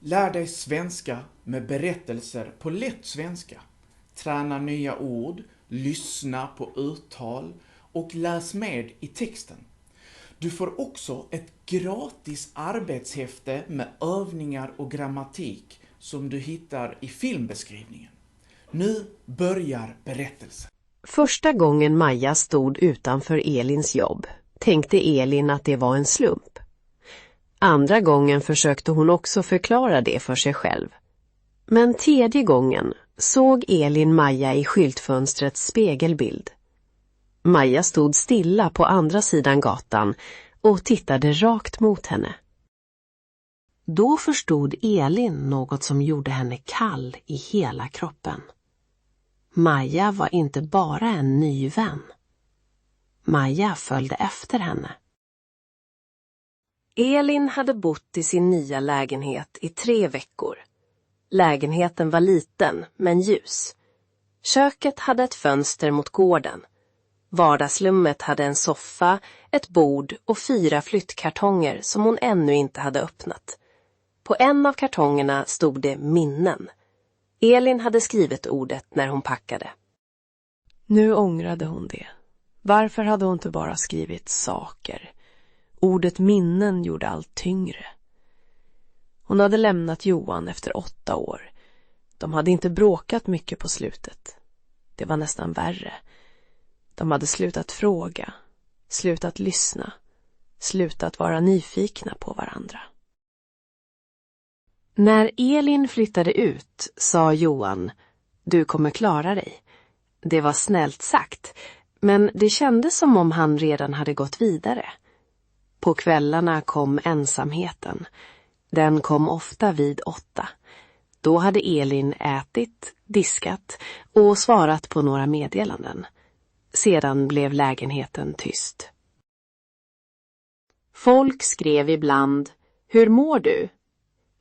Lär dig svenska med berättelser på lätt svenska. Träna nya ord, lyssna på uttal och läs med i texten. Du får också ett gratis arbetshäfte med övningar och grammatik som du hittar i filmbeskrivningen. Nu börjar berättelsen. Första gången Maja stod utanför Elins jobb tänkte Elin att det var en slump. Andra gången försökte hon också förklara det för sig själv. Men tredje gången såg Elin Maja i skyltfönstrets spegelbild. Maja stod stilla på andra sidan gatan och tittade rakt mot henne. Då förstod Elin något som gjorde henne kall i hela kroppen. Maja var inte bara en ny vän. Maja följde efter henne. Elin hade bott i sin nya lägenhet i 3 veckor. Lägenheten var liten men ljus. Köket hade ett fönster mot gården. Vardagsrummet hade en soffa, ett bord och 4 flyttkartonger som hon ännu inte hade öppnat. På en av kartongerna stod det minnen. Elin hade skrivit ordet när hon packade. Nu ångrade hon det. Varför hade hon inte bara skrivit saker? Ordet minnen gjorde allt tyngre. Hon hade lämnat Johan efter 8 år. De hade inte bråkat mycket på slutet. Det var nästan värre. De hade slutat fråga, slutat lyssna, slutat vara nyfikna på varandra. När Elin flyttade ut sa Johan, du kommer klara dig. Det var snällt sagt, men det kändes som om han redan hade gått vidare. På kvällarna kom ensamheten. Den kom ofta vid 8. Då hade Elin ätit, diskat och svarat på några meddelanden. Sedan blev lägenheten tyst. Folk skrev ibland, hur mår du?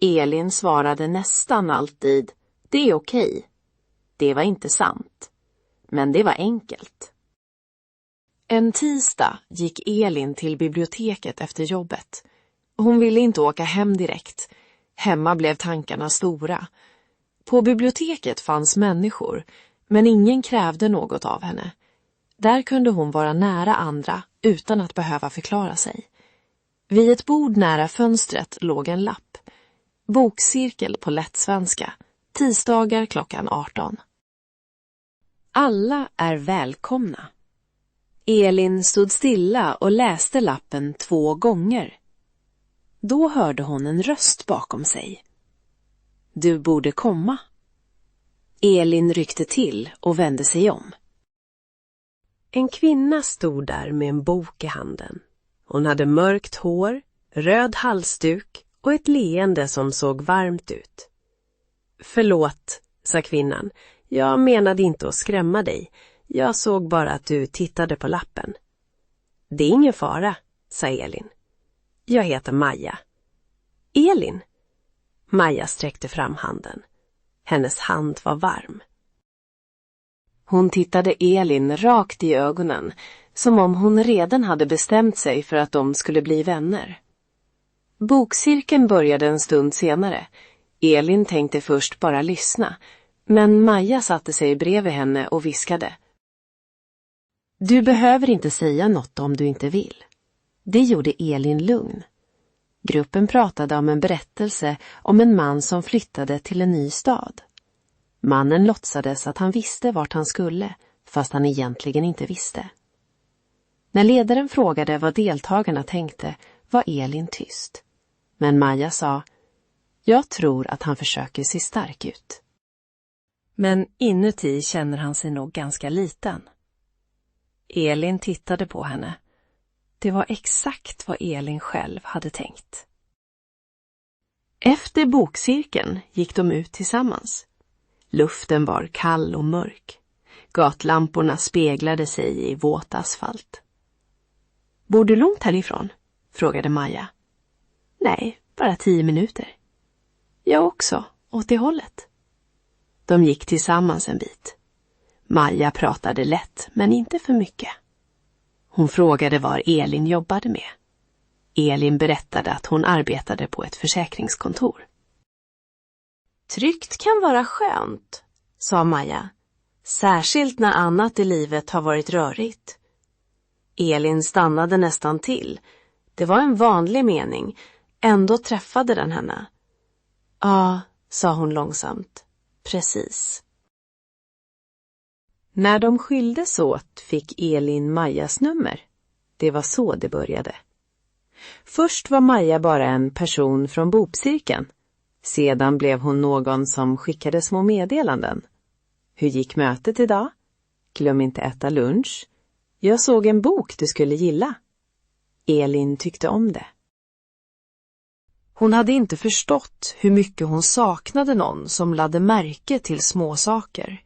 Elin svarade nästan alltid, det är okej. Det var inte sant, men det var enkelt. En tisdag gick Elin till biblioteket efter jobbet. Hon ville inte åka hem direkt. Hemma blev tankarna stora. På biblioteket fanns människor, men ingen krävde något av henne. Där kunde hon vara nära andra utan att behöva förklara sig. Vid ett bord nära fönstret låg en lapp. Bokcirkel på lättsvenska. Tisdagar klockan 18. Alla är välkomna. Elin stod stilla och läste lappen 2 gånger. Då hörde hon en röst bakom sig. Du borde komma. Elin ryckte till och vände sig om. En kvinna stod där med en bok i handen. Hon hade mörkt hår, röd halsduk och ett leende som såg varmt ut. Förlåt, sa kvinnan. Jag menade inte att skrämma dig. Jag såg bara att du tittade på lappen. Det är ingen fara, sa Elin. Jag heter Maja. Elin? Maja sträckte fram handen. Hennes hand var varm. Hon tittade Elin rakt i ögonen, som om hon redan hade bestämt sig för att de skulle bli vänner. Bokcirkeln började en stund senare. Elin tänkte först bara lyssna, men Maja satte sig bredvid henne och viskade. Du behöver inte säga något om du inte vill. Det gjorde Elin lugn. Gruppen pratade om en berättelse om en man som flyttade till en ny stad. Mannen låtsades att han visste vart han skulle, fast han egentligen inte visste. När ledaren frågade vad deltagarna tänkte var Elin tyst. Men Maja sa, jag tror att han försöker se stark ut. Men inuti känner han sig nog ganska liten. Elin tittade på henne. Det var exakt vad Elin själv hade tänkt. Efter bokcirkeln gick de ut tillsammans. Luften var kall och mörk. Gatlamporna speglade sig i våt asfalt. Bor du långt härifrån? Frågade Maja. Nej, bara 10 minuter. Jag också, åt det hållet. De gick tillsammans en bit. Maja pratade lätt, men inte för mycket. Hon frågade var Elin jobbade med. Elin berättade att hon arbetade på ett försäkringskontor. Tryggt kan vara skönt, sa Maja. Särskilt när annat i livet har varit rörigt. Elin stannade nästan till. Det var en vanlig mening. Ändå träffade den henne. Ja, sa hon långsamt. Precis. När de skildes åt fick Elin Majas nummer. Det var så det började. Först var Maja bara en person från bokcirkeln. Sedan blev hon någon som skickade små meddelanden. Hur gick mötet idag? Glöm inte äta lunch. Jag såg en bok du skulle gilla. Elin tyckte om det. Hon hade inte förstått hur mycket hon saknade någon som lade märke till små saker.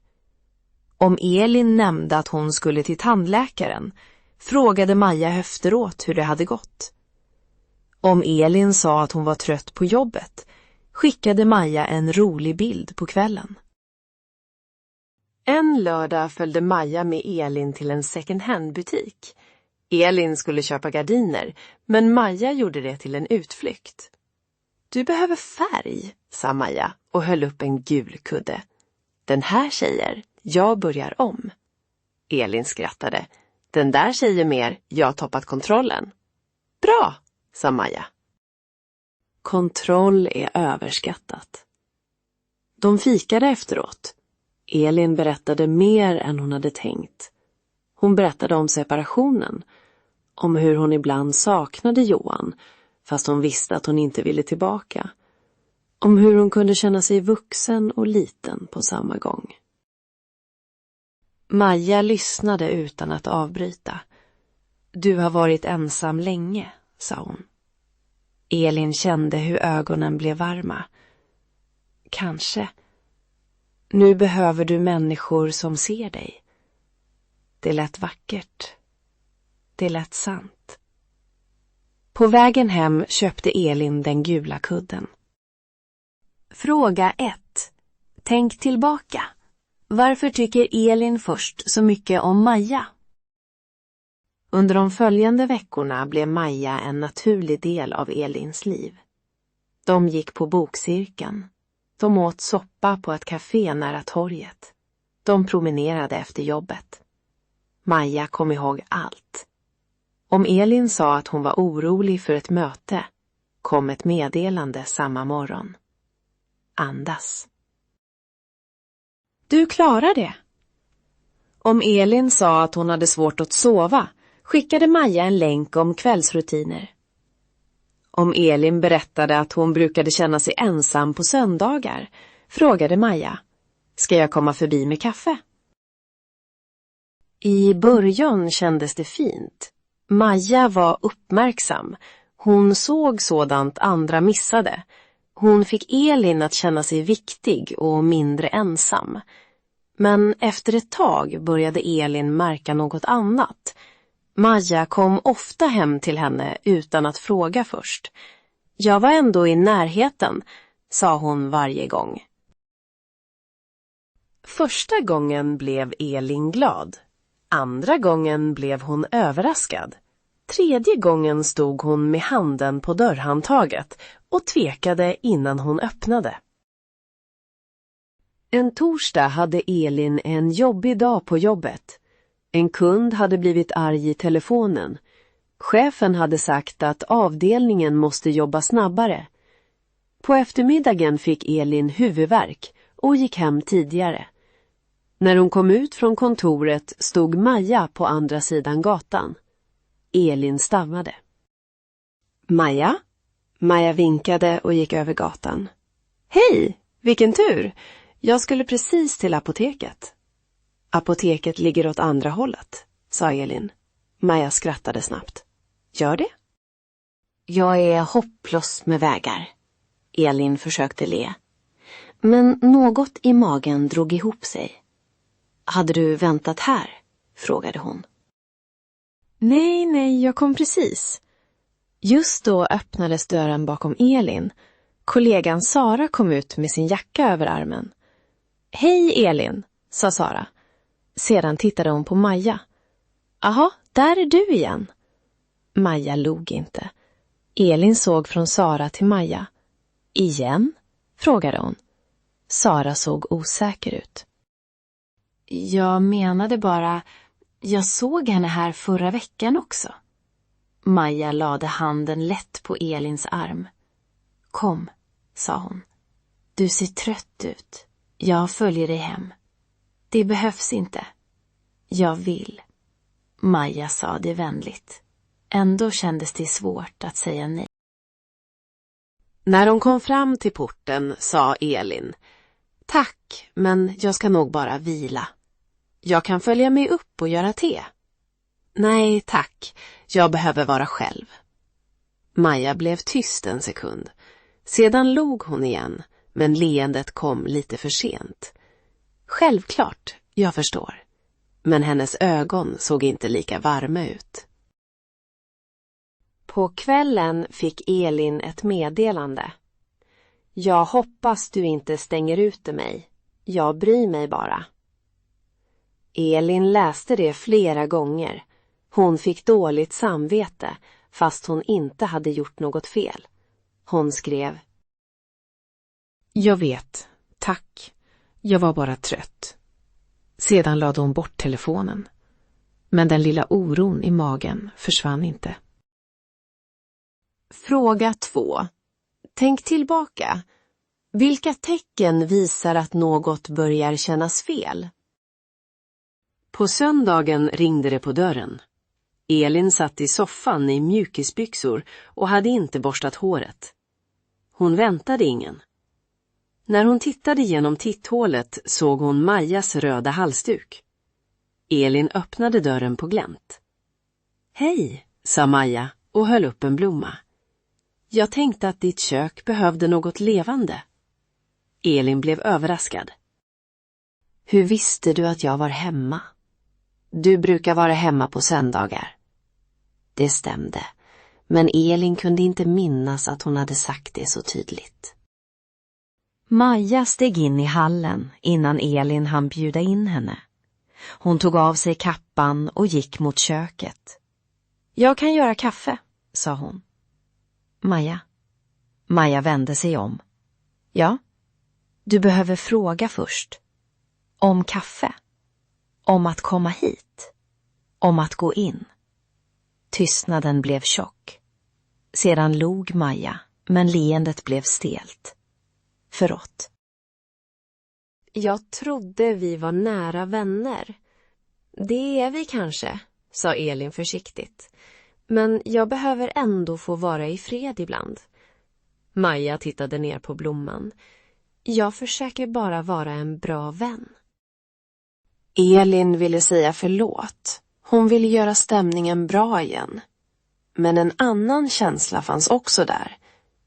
Om Elin nämnde att hon skulle till tandläkaren frågade Maja efteråt hur det hade gått. Om Elin sa att hon var trött på jobbet skickade Maja en rolig bild på kvällen. En lördag följde Maja med Elin till en second hand-butik. Elin skulle köpa gardiner, men Maja gjorde det till en utflykt. Du behöver färg, sa Maja och höll upp en gul kudde. Den här säger, jag börjar om. Elin skrattade. Den där säger mer, jag har toppat kontrollen. Bra, sa Maja. Kontroll är överskattat. De fikade efteråt. Elin berättade mer än hon hade tänkt. Hon berättade om separationen, om hur hon ibland saknade Johan, fast hon visste att hon inte ville tillbaka. Om hur hon kunde känna sig vuxen och liten på samma gång. Maja lyssnade utan att avbryta. Du har varit ensam länge, sa hon. Elin kände hur ögonen blev varma. Kanske. Nu behöver du människor som ser dig. Det lät vackert. Det lät sant. På vägen hem köpte Elin den gula kudden. Fråga 1. Tänk tillbaka. Varför tycker Elin först så mycket om Maja? Under de följande veckorna blev Maja en naturlig del av Elins liv. De gick på bokcirkeln. De åt soppa på ett café nära torget. De promenerade efter jobbet. Maja kom ihåg allt. Om Elin sa att hon var orolig för ett möte, kom ett meddelande samma morgon. Andas. Du klarar det. Om Elin sa att hon hade svårt att sova, skickade Maja en länk om kvällsrutiner. Om Elin berättade att hon brukade känna sig ensam på söndagar, frågade Maja, ska jag komma förbi med kaffe? I början kändes det fint. Maja var uppmärksam. Hon såg sådant andra missade. Hon fick Elin att känna sig viktig och mindre ensam. Men efter ett tag började Elin märka något annat. Maja kom ofta hem till henne utan att fråga först. Jag var ändå i närheten, sa hon varje gång. Första gången blev Elin glad. Andra gången blev hon överraskad. Tredje gången stod hon med handen på dörrhandtaget och tvekade innan hon öppnade. En torsdag hade Elin en jobbig dag på jobbet. En kund hade blivit arg i telefonen. Chefen hade sagt att avdelningen måste jobba snabbare. På eftermiddagen fick Elin huvudvärk och gick hem tidigare. När hon kom ut från kontoret stod Maja på andra sidan gatan. Elin stammade. Maja? Maja vinkade och gick över gatan. Hej, vilken tur! Jag skulle precis till apoteket. Apoteket ligger åt andra hållet, sa Elin. Maja skrattade snabbt. Gör det? Jag är hopplös med vägar. Elin försökte le. Men något i magen drog ihop sig. Hade du väntat här? Frågade hon. Nej, jag kom precis. Just då öppnades dörren bakom Elin. Kollegan Sara kom ut med sin jacka över armen. Hej Elin, sa Sara. Sedan tittade hon på Maja. Aha, där är du igen. Maja log inte. Elin såg från Sara till Maja. Igen? Frågade hon. Sara såg osäker ut. Jag menade bara, jag såg henne här förra veckan också. Maja lade handen lätt på Elins arm. Kom, sa hon. Du ser trött ut. Jag följer dig hem. Det behövs inte. Jag vill. Maja sa det vänligt. Ändå kändes det svårt att säga nej. När de kom fram till porten sa Elin: Tack, men jag ska nog bara vila. Jag kan följa med upp och göra te. Nej, tack. Jag behöver vara själv. Maja blev tyst en sekund. Sedan log hon igen, men leendet kom lite för sent. Självklart, jag förstår. Men hennes ögon såg inte lika varma ut. På kvällen fick Elin ett meddelande. Jag hoppas du inte stänger ute mig. Jag bryr mig bara. Elin läste det flera gånger. Hon fick dåligt samvete fast hon inte hade gjort något fel. Hon skrev: Jag vet, tack. Jag var bara trött. Sedan lade hon bort telefonen. Men den lilla oron i magen försvann inte. Fråga 2. Tänk tillbaka. Vilka tecken visar att något börjar kännas fel? På söndagen ringde det på dörren. Elin satt i soffan i mjukisbyxor och hade inte borstat håret. Hon väntade ingen. När hon tittade genom titthålet såg hon Majas röda halsduk. Elin öppnade dörren på glänt. Hej, sa Maja och höll upp en blomma. Jag tänkte att ditt kök behövde något levande. Elin blev överraskad. Hur visste du att jag var hemma? Du brukar vara hemma på söndagar. Det stämde, men Elin kunde inte minnas att hon hade sagt det så tydligt. Maja steg in i hallen innan Elin hann bjuda in henne. Hon tog av sig kappan och gick mot köket. Jag kan göra kaffe, sa hon. Maja. Maja vände sig om. Ja, du behöver fråga först. Om kaffe. Om att komma hit. Om att gå in. Tystnaden blev tjock. Sedan log Maja, men leendet blev stelt. Förrått. Jag trodde vi var nära vänner. Det är vi kanske, sa Elin försiktigt. Men jag behöver ändå få vara i fred ibland. Maja tittade ner på blomman. Jag försöker bara vara en bra vän. Elin ville säga förlåt. Hon ville göra stämningen bra igen. Men en annan känsla fanns också där.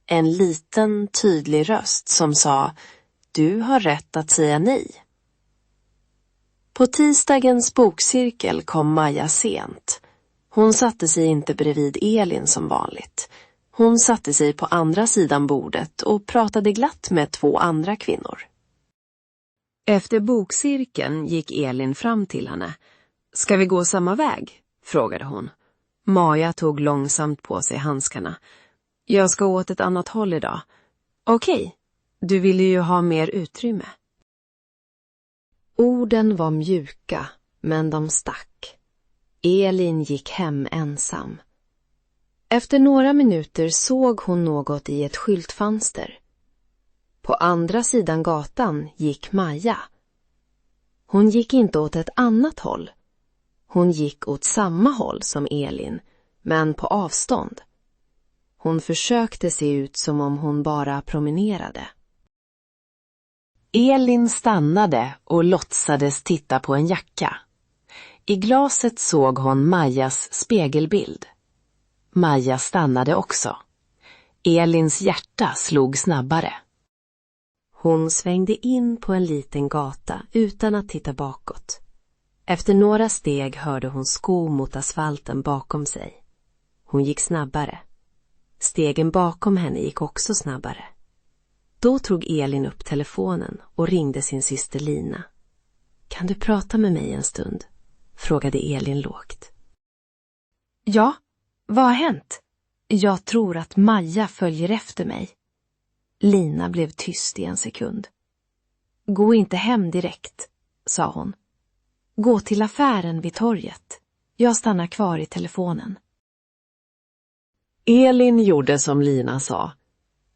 En liten, tydlig röst som sa: Du har rätt att säga nej. På tisdagens bokcirkel kom Maja sent. Hon satte sig inte bredvid Elin som vanligt. Hon satte sig på andra sidan bordet och pratade glatt med 2 andra kvinnor. Efter bokcirkeln gick Elin fram till henne. Ska vi gå samma väg? Frågade hon. Maja tog långsamt på sig handskarna. Jag ska åt ett annat håll idag. Okej, du ville ju ha mer utrymme. Orden var mjuka, men de stack. Elin gick hem ensam. Efter några minuter såg hon något i ett skyltfönster. På andra sidan gatan gick Maja. Hon gick inte åt ett annat håll. Hon gick åt samma håll som Elin, men på avstånd. Hon försökte se ut som om hon bara promenerade. Elin stannade och låtsades titta på en jacka. I glaset såg hon Majas spegelbild. Maja stannade också. Elins hjärta slog snabbare. Hon svängde in på en liten gata utan att titta bakåt. Efter några steg hörde hon sko mot asfalten bakom sig. Hon gick snabbare. Stegen bakom henne gick också snabbare. Då tog Elin upp telefonen och ringde sin syster Lina. Kan du prata med mig en stund? Frågade Elin lågt. Ja, vad har hänt? Jag tror att Maja följer efter mig. Lina blev tyst i en sekund. Gå inte hem direkt, sa hon. Gå till affären vid torget. Jag stannar kvar i telefonen. Elin gjorde som Lina sa.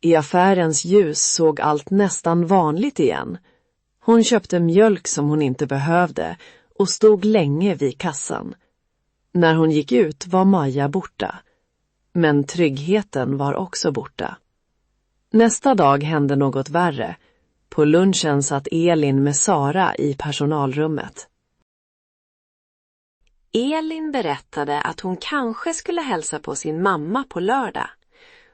I affärens ljus såg allt nästan vanligt igen. Hon köpte mjölk som hon inte behövde och stod länge vid kassan. När hon gick ut var Maja borta. Men tryggheten var också borta. Nästa dag hände något värre. På lunchen satt Elin med Sara i personalrummet. Elin berättade att hon kanske skulle hälsa på sin mamma på lördag.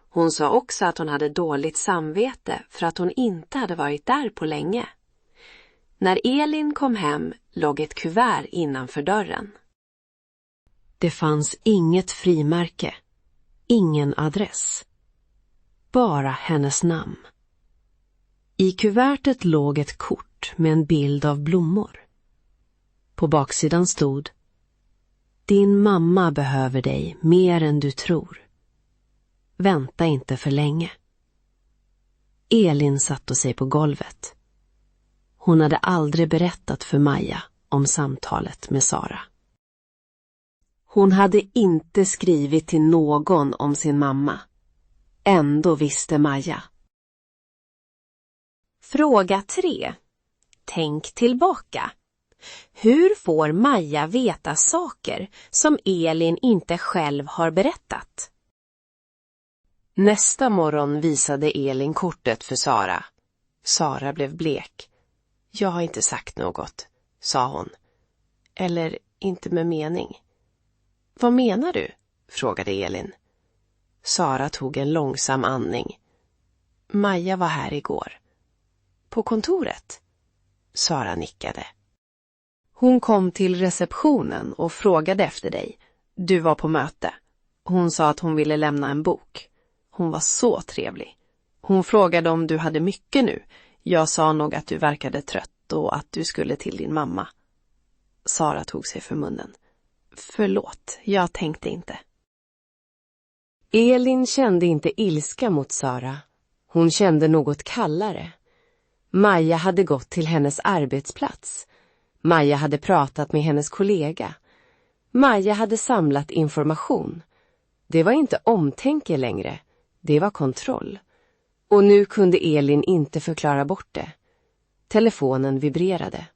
Hon sa också att hon hade dåligt samvete för att hon inte hade varit där på länge. När Elin kom hem låg ett kuvert innanför dörren. Det fanns inget frimärke, ingen adress. Bara hennes namn. I kuvertet låg ett kort med en bild av blommor. På baksidan stod: Din mamma behöver dig mer än du tror. Vänta inte för länge. Elin satte sig på golvet. Hon hade aldrig berättat för Maja om samtalet med Sara. Hon hade inte skrivit till någon om sin mamma. Ändå visste Maja. Fråga 3. Tänk tillbaka. Hur får Maja veta saker som Elin inte själv har berättat? Nästa morgon visade Elin kortet för Sara. Sara blev blek. Jag har inte sagt något, sa hon. Eller inte med mening. Vad menar du? Frågade Elin. Sara tog en långsam andning. Maja var här igår. På kontoret? Sara nickade. Hon kom till receptionen och frågade efter dig. Du var på möte. Hon sa att hon ville lämna en bok. Hon var så trevlig. Hon frågade om du hade mycket nu. Jag sa nog att du verkade trött och att du skulle till din mamma. Sara tog sig för munnen. Förlåt, jag tänkte inte. Elin kände inte ilska mot Sara. Hon kände något kallare. Maja hade gått till hennes arbetsplats. Maja hade pratat med hennes kollega. Maja hade samlat information. Det var inte omtänke längre. Det var kontroll. Och nu kunde Elin inte förklara bort det. Telefonen vibrerade.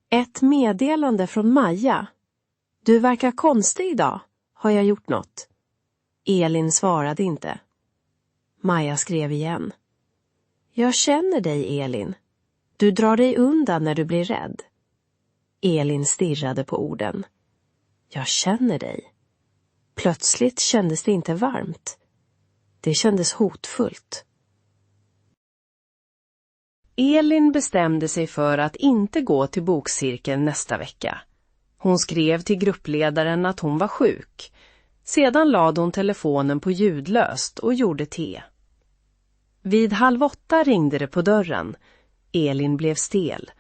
Ett meddelande från Maja. Du verkar konstig idag. Har jag gjort något? Elin svarade inte. Maja skrev igen. Jag känner dig, Elin. Du drar dig undan när du blir rädd. Elin stirrade på orden. Jag känner dig. Plötsligt kändes det inte varmt. Det kändes hotfullt. Elin bestämde sig för att inte gå till bokcirkeln nästa vecka. Hon skrev till gruppledaren att hon var sjuk. Sedan lade hon telefonen på ljudlöst och gjorde te. Vid 7:30 ringde det på dörren. Elin blev stel.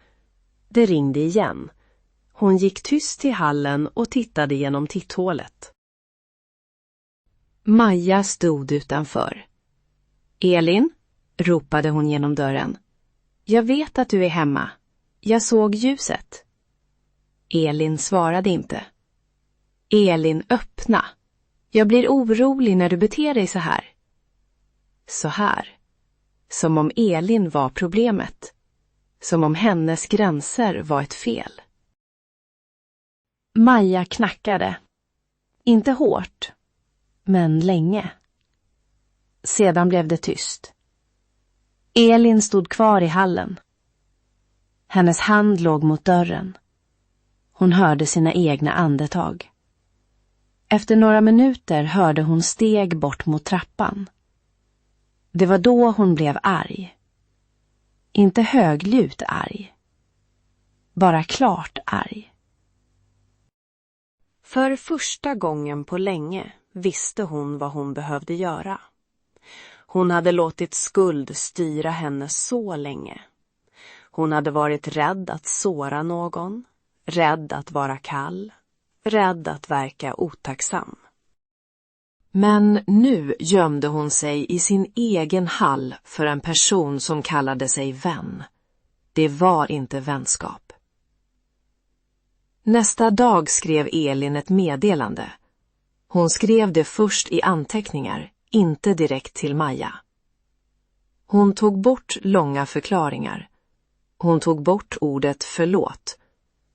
Det ringde igen. Hon gick tyst till hallen och tittade genom titthålet. Maja stod utanför. Elin, ropade hon genom dörren. Jag vet att du är hemma. Jag såg ljuset. Elin svarade inte. Elin, öppna. Jag blir orolig när du beter dig så här. Så här. Som om Elin var problemet. Som om hennes gränser var ett fel. Maja knackade. Inte hårt, men länge. Sedan blev det tyst. Elin stod kvar i hallen. Hennes hand låg mot dörren. Hon hörde sina egna andetag. Efter några minuter hörde hon steg bort mot trappan. Det var då hon blev arg. Inte högljutt arg. Bara klart arg. För första gången på länge visste hon vad hon behövde göra. Hon hade låtit skuld styra henne så länge. Hon hade varit rädd att såra någon, rädd att vara kall, rädd att verka otacksam. Men nu gömde hon sig i sin egen hall för en person som kallade sig vän. Det var inte vänskap. Nästa dag skrev Elin ett meddelande. Hon skrev det först i anteckningar, inte direkt till Maja. Hon tog bort långa förklaringar. Hon tog bort ordet förlåt.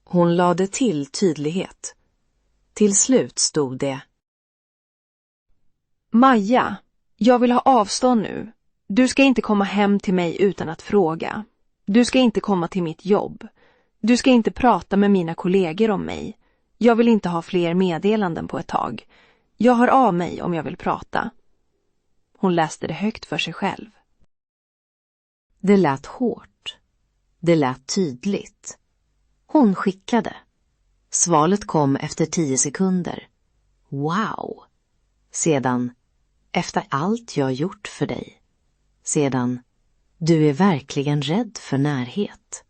Hon lade till tydlighet. Till slut stod det: Maja, jag vill ha avstånd nu. Du ska inte komma hem till mig utan att fråga. Du ska inte komma till mitt jobb. Du ska inte prata med mina kollegor om mig. Jag vill inte ha fler meddelanden på ett tag. Jag hör av mig om jag vill prata. Hon läste det högt för sig själv. Det lät hårt. Det lät tydligt. Hon skickade. Svaret kom efter 10 sekunder. Wow! Sedan, efter allt jag gjort för dig. Sedan, du är verkligen rädd för närhet.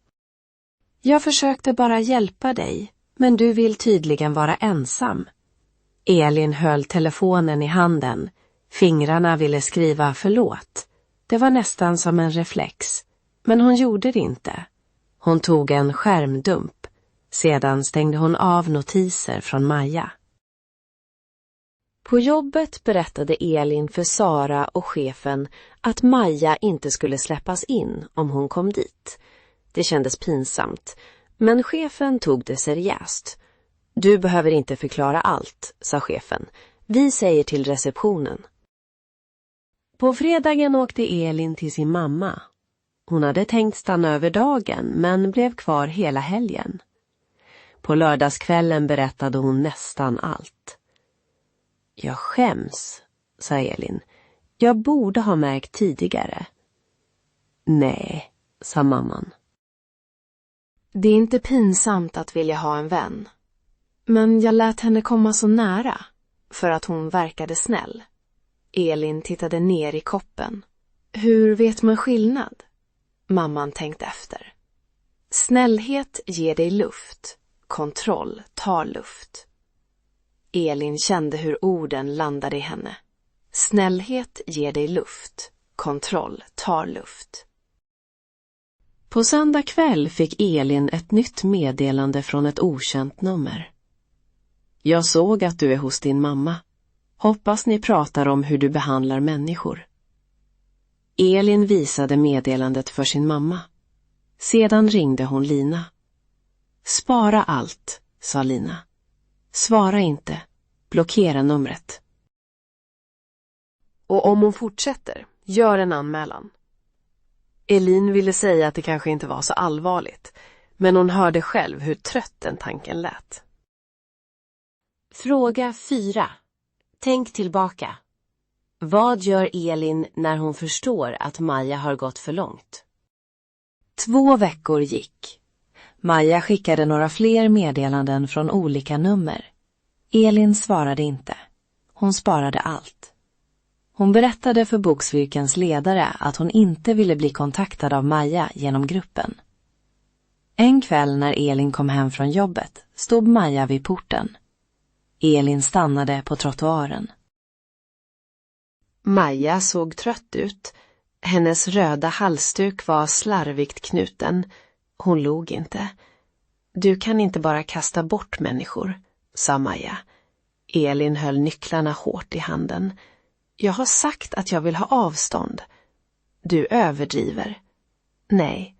Jag försökte bara hjälpa dig, men du vill tydligen vara ensam. Elin höll telefonen i handen. Fingrarna ville skriva förlåt. Det var nästan som en reflex, men hon gjorde det inte. Hon tog en skärmdump. Sedan stängde hon av notiser från Maja. På jobbet berättade Elin för Sara och chefen att Maja inte skulle släppas in om hon kom dit. Det kändes pinsamt, men chefen tog det seriöst. Du behöver inte förklara allt, sa chefen. Vi säger till receptionen. På fredagen åkte Elin till sin mamma. Hon hade tänkt stanna över dagen men blev kvar hela helgen. På lördagskvällen berättade hon nästan allt. Jag skäms, sa Elin. Jag borde ha märkt tidigare. Nej, sa mamman. Det är inte pinsamt att vilja ha en vän. Men jag lät henne komma så nära, för att hon verkade snäll. Elin tittade ner i koppen. Hur vet man skillnad? Mamman tänkte efter. Snällhet ger dig luft. Kontroll tar luft. Elin kände hur orden landade i henne. Snällhet ger dig luft. Kontroll tar luft. På söndag kväll fick Elin ett nytt meddelande från ett okänt nummer. Jag såg att du är hos din mamma. Hoppas ni pratar om hur du behandlar människor. Elin visade meddelandet för sin mamma. Sedan ringde hon Lina. Spara allt, sa Lina. Svara inte. Blockera numret. Och om hon fortsätter, gör en anmälan. Elin ville säga att det kanske inte var så allvarligt, men hon hörde själv hur trött den tanken lät. Fråga 4. Tänk tillbaka. Vad gör Elin när hon förstår att Maja har gått för långt? 2 veckor gick. Maja skickade några fler meddelanden från olika nummer. Elin svarade inte. Hon sparade allt. Hon berättade för Boksvikens ledare att hon inte ville bli kontaktad av Maja genom gruppen. En kväll när Elin kom hem från jobbet stod Maja vid porten. Elin stannade på trottoaren. Maja såg trött ut. Hennes röda halsduk var slarvigt knuten. Hon log inte. Du kan inte bara kasta bort människor, sa Maja. Elin höll nycklarna hårt i handen. Jag har sagt att jag vill ha avstånd. Du överdriver. Nej.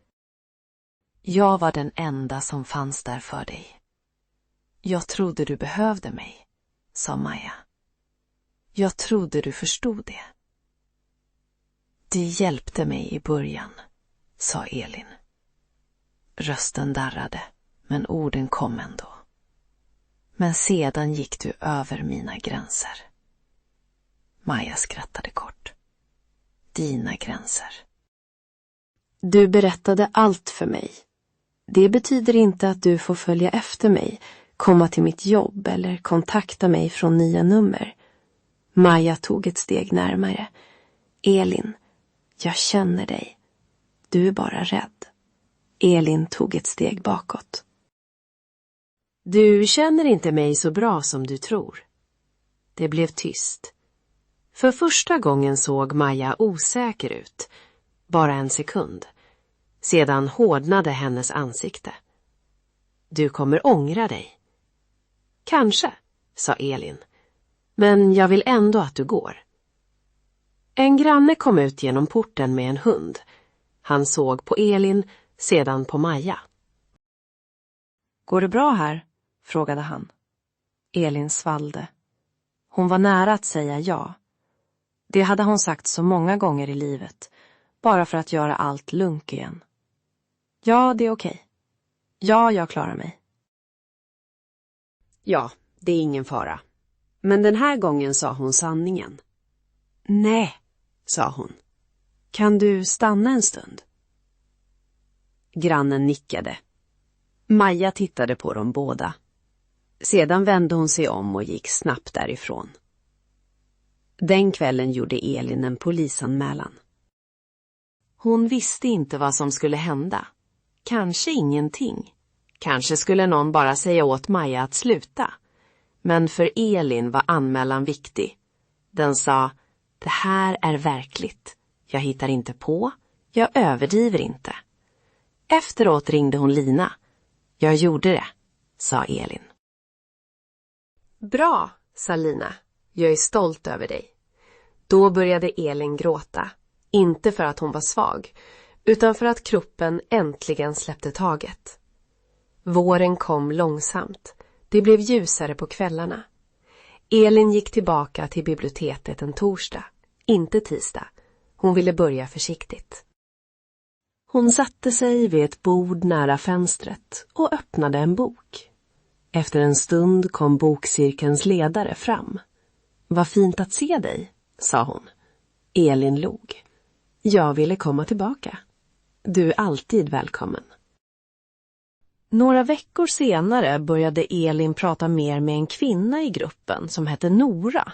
Jag var den enda som fanns där för dig. Jag trodde du behövde mig, sa Maja. Jag trodde du förstod det. Det hjälpte mig i början, sa Elin. Rösten darrade, men orden kom ändå. Men sedan gick du över mina gränser. Maja skrattade kort. Dina gränser. Du berättade allt för mig. Det betyder inte att du får följa efter mig, komma till mitt jobb eller kontakta mig från nya nummer. Maja tog ett steg närmare. Elin, jag känner dig. Du är bara rädd. Elin tog ett steg bakåt. Du känner inte mig så bra som du tror. Det blev tyst. För första gången såg Maja osäker ut. Bara en sekund. Sedan hårdnade hennes ansikte. Du kommer ångra dig. Kanske, sa Elin. Men jag vill ändå att du går. En granne kom ut genom porten med en hund. Han såg på Elin, sedan på Maja. Går det bra här? Frågade han. Elin svalde. Hon var nära att säga ja. Det hade hon sagt så många gånger i livet, bara för att göra allt lugnt igen. Ja, det är okej. Ja, jag klarar mig. Ja, det är ingen fara. Men den här gången sa hon sanningen. Nej, sa hon. kan du stanna en stund? Grannen nickade. Maja tittade på dem båda. Sedan vände hon sig om och gick snabbt därifrån. Den kvällen gjorde Elin en polisanmälan. Hon visste inte vad som skulle hända. Kanske ingenting. Kanske skulle någon bara säga åt Maja att sluta. Men för Elin var anmälan viktig. Den sa, det här är verkligt. Jag hittar inte på. Jag överdriver inte. Efteråt ringde hon Lina. Jag gjorde det, sa Elin. Bra, sa Lina. Jag är stolt över dig. Då började Elin gråta. Inte för att hon var svag, utan för att kroppen äntligen släppte taget. Våren kom långsamt. Det blev ljusare på kvällarna. Elin gick tillbaka till biblioteket en torsdag, inte tisdag. Hon ville börja försiktigt. Hon satte sig vid ett bord nära fönstret och öppnade en bok. Efter en stund kom bokcirkelns ledare fram. Vad fint att se dig, sa hon. Elin log. Jag ville komma tillbaka. Du är alltid välkommen. Några veckor senare började Elin prata mer med en kvinna i gruppen som hette Nora.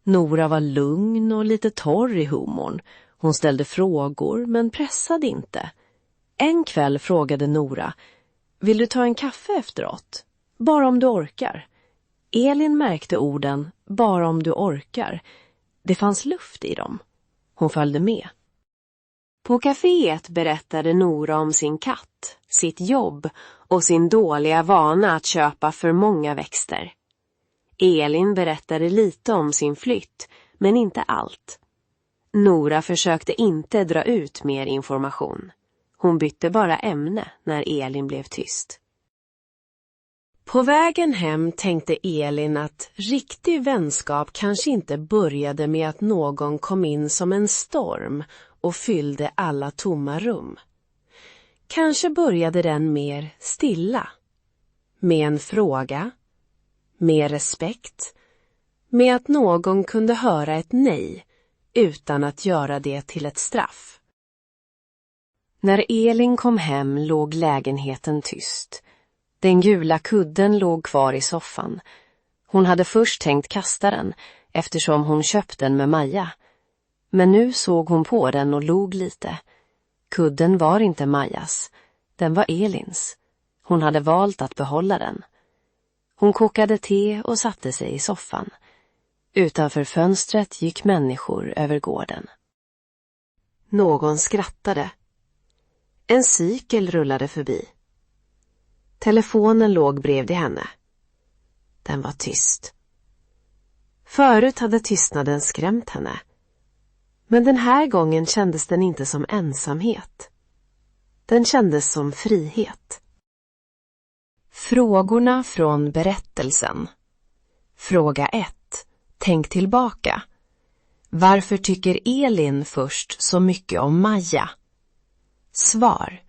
Nora var lugn och lite torr i humorn. Hon ställde frågor men pressade inte. En kväll frågade Nora, vill du ta en kaffe efteråt? Bara om du orkar. Elin märkte orden, bara om du orkar. Det fanns luft i dem. Hon följde med. På kaféet berättade Nora om sin katt, sitt jobb och sin dåliga vana att köpa för många växter. Elin berättade lite om sin flytt, men inte allt. Nora försökte inte dra ut mer information. Hon bytte bara ämne när Elin blev tyst. På vägen hem tänkte Elin att riktig vänskap kanske inte började med att någon kom in som en storm och fyllde alla tomma rum. Kanske började den mer stilla. Med en fråga. Med respekt. Med att någon kunde höra ett nej utan att göra det till ett straff. När Elin kom hem låg lägenheten tyst. Den gula kudden låg kvar i soffan. Hon hade först tänkt kasta den eftersom hon köpt den med Maja. Men nu såg hon på den och log lite. Kudden var inte Majas. Den var Elins. Hon hade valt att behålla den. Hon kokade te och satte sig i soffan. Utanför fönstret gick människor över gården. Någon skrattade. En cykel rullade förbi. Telefonen låg bredvid henne. Den var tyst. Förut hade tystnaden skrämt henne. Men den här gången kändes den inte som ensamhet. Den kändes som frihet. Frågorna från berättelsen. Fråga 1. Tänk tillbaka. Varför tycker Elin först så mycket om Maja? Svar.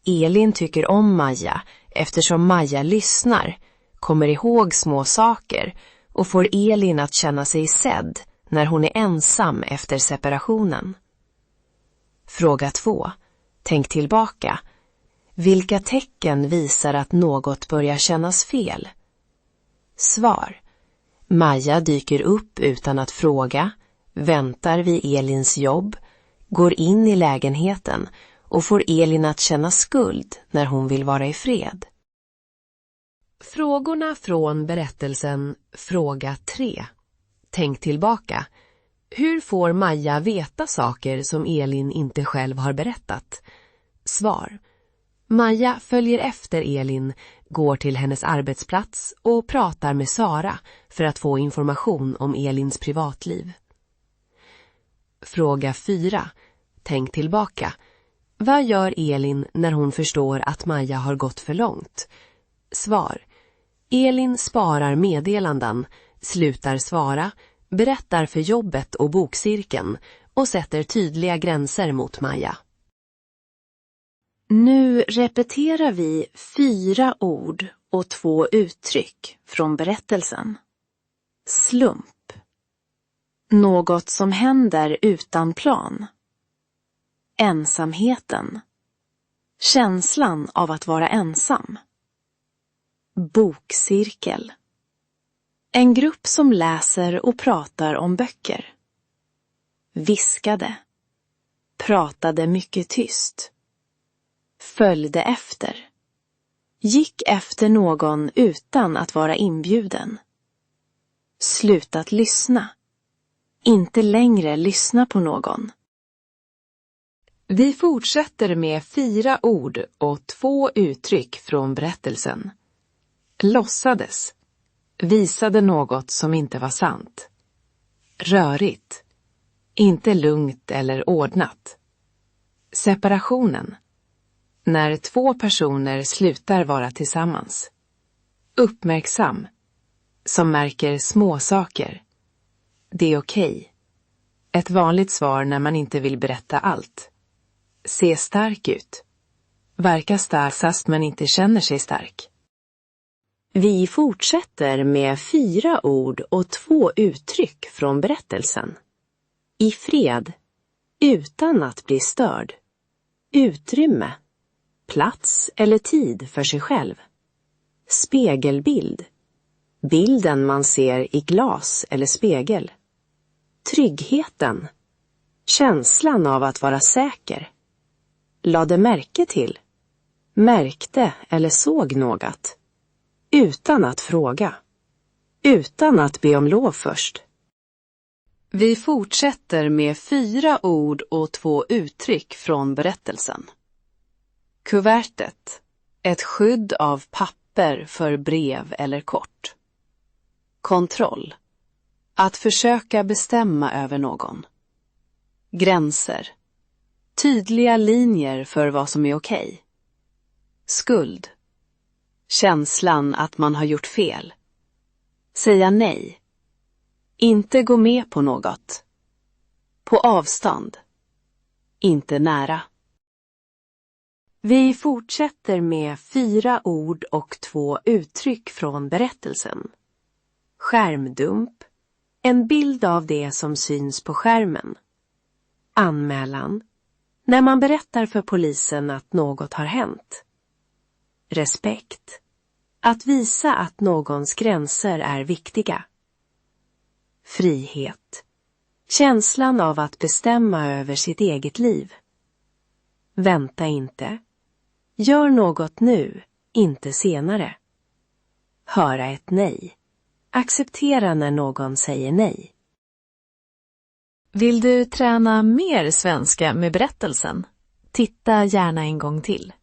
Elin tycker om Maja eftersom Maja lyssnar, kommer ihåg små saker och får Elin att känna sig sedd när hon är ensam efter separationen. Fråga 2. Tänk tillbaka. Vilka tecken visar att något börjar kännas fel? Svar. Maja dyker upp utan att fråga, väntar vid Elins jobb, går in i lägenheten och får Elin att känna skuld när hon vill vara i fred. Frågorna från berättelsen fråga 3. Tänk tillbaka. Hur får Maja veta saker som Elin inte själv har berättat? Svar. Maja följer efter Elin, går till hennes arbetsplats och pratar med Sara för att få information om Elins privatliv. Fråga 4. Tänk tillbaka. Vad gör Elin när hon förstår att Maja har gått för långt? Svar. Elin sparar meddelanden, slutar svara, berättar för jobbet och bokcirkeln och sätter tydliga gränser mot Maja. Nu repeterar vi 4 ord och 2 uttryck från berättelsen. Slump. Något som händer utan plan. Ensamheten. Känslan av att vara ensam. Bokcirkel. En grupp som läser och pratar om böcker. Viskade. Pratade mycket tyst. Följde efter. Gick efter någon utan att vara inbjuden. Slutat lyssna. Inte längre lyssna på någon. Vi fortsätter med 4 ord och 2 uttryck från berättelsen. Låtsades. Visade något som inte var sant. Rörigt. Inte lugnt eller ordnat. Separationen. När 2 personer slutar vara tillsammans. Uppmärksam. Som märker små saker. Det är okej. Ett vanligt svar när man inte vill berätta allt. Se stark ut. Verkar starkast men inte känner sig stark. Vi fortsätter med 4 ord och 2 uttryck från berättelsen. I fred. Utan att bli störd. Utrymme. Plats eller tid för sig själv. Spegelbild. Bilden man ser i glas eller spegel. Tryggheten. Känslan av att vara säker. Lade märke till. Märkte eller såg något. Utan att fråga. Utan att be om lov först. Vi fortsätter med 4 ord och 2 uttryck från berättelsen. Kuvertet. Ett skydd av papper för brev eller kort. Kontroll. Att försöka bestämma över någon. Gränser. Tydliga linjer för vad som är okej. Skuld. Känslan att man har gjort fel. Säga nej. Inte gå med på något. På avstånd. Inte nära. Vi fortsätter med 4 ord och 2 uttryck från berättelsen. Skärmdump. En bild av det som syns på skärmen. Anmälan. När man berättar för polisen att något har hänt. Respekt. Att visa att någons gränser är viktiga. Frihet. Känslan av att bestämma över sitt eget liv. Vänta inte. Gör något nu, inte senare. Höra ett nej. Acceptera när någon säger nej. Vill du träna mer svenska med berättelsen? Titta gärna en gång till.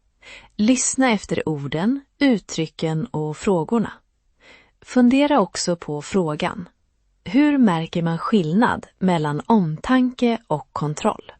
Lyssna efter orden, uttrycken och frågorna. Fundera också på frågan. Hur märker man skillnad mellan omtanke och kontroll?